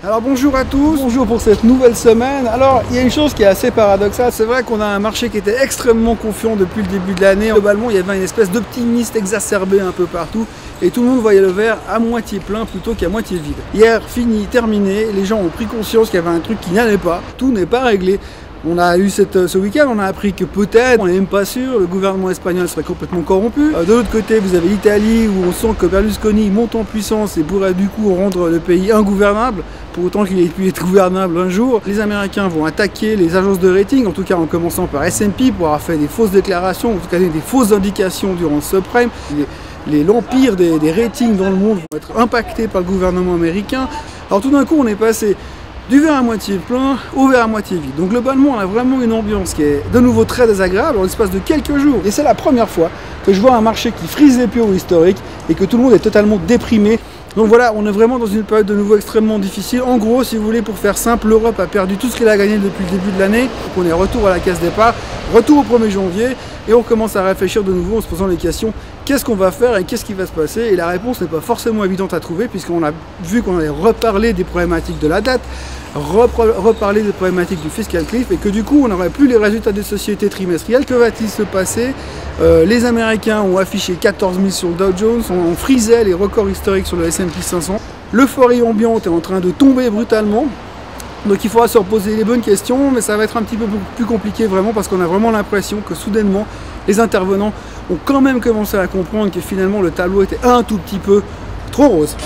Alors bonjour à tous, bonjour pour cette nouvelle semaine. Alors il y a une chose qui est assez paradoxale, c'est vrai qu'on a un marché qui était extrêmement confiant depuis le début de l'année. Globalement il y avait une espèce d'optimisme exacerbé un peu partout et tout le monde voyait le verre à moitié plein plutôt qu'à moitié vide. Hier, fini, terminé, les gens ont pris conscience qu'il y avait un truc qui n'allait pas, tout n'est pas réglé. On a eu ce week-end, on a appris que peut-être, on n'est même pas sûr, le gouvernement espagnol serait complètement corrompu. De l'autre côté, vous avez l'Italie où on sent que Berlusconi monte en puissance et pourrait du coup rendre le pays ingouvernable, pour autant qu'il ait pu être gouvernable un jour. Les Américains vont attaquer les agences de rating, en tout cas en commençant par S&P pour avoir fait des fausses déclarations, en tout cas des fausses indications durant le subprime. L'empire des ratings dans le monde vont être impactés par le gouvernement américain. Alors tout d'un coup, on est passé du verre à moitié plein au verre à moitié vide. Donc globalement, on a vraiment une ambiance qui est de nouveau très désagréable en l'espace de quelques jours. Et c'est la première fois que je vois un marché qui frise les plus hauts historiques et que tout le monde est totalement déprimé. Donc voilà, on est vraiment dans une période de nouveau extrêmement difficile. En gros, si vous voulez, pour faire simple, l'Europe a perdu tout ce qu'elle a gagné depuis le début de l'année. Donc on est retour à la case départ, retour au 1er janvier, et on commence à réfléchir de nouveau en se posant les questions, qu'est-ce qu'on va faire et qu'est-ce qui va se passer? Et la réponse n'est pas forcément évidente à trouver, puisqu'on a vu qu'on allait reparler des problématiques de la dette, reparler des problématiques du fiscal cliff, et que du coup on n'aurait plus les résultats des sociétés trimestrielles. Que va-t-il se passer? Les Américains ont affiché 14 000 sur le Dow Jones, on frisait les records historiques sur le S&P 500. L'euphorie ambiante est en train de tomber brutalement. Donc il faudra se reposer les bonnes questions, mais ça va être un petit peu plus compliqué vraiment, parce qu'on a vraiment l'impression que soudainement les intervenants ont quand même commencé à comprendre que finalement le tableau était un tout petit peu trop rose.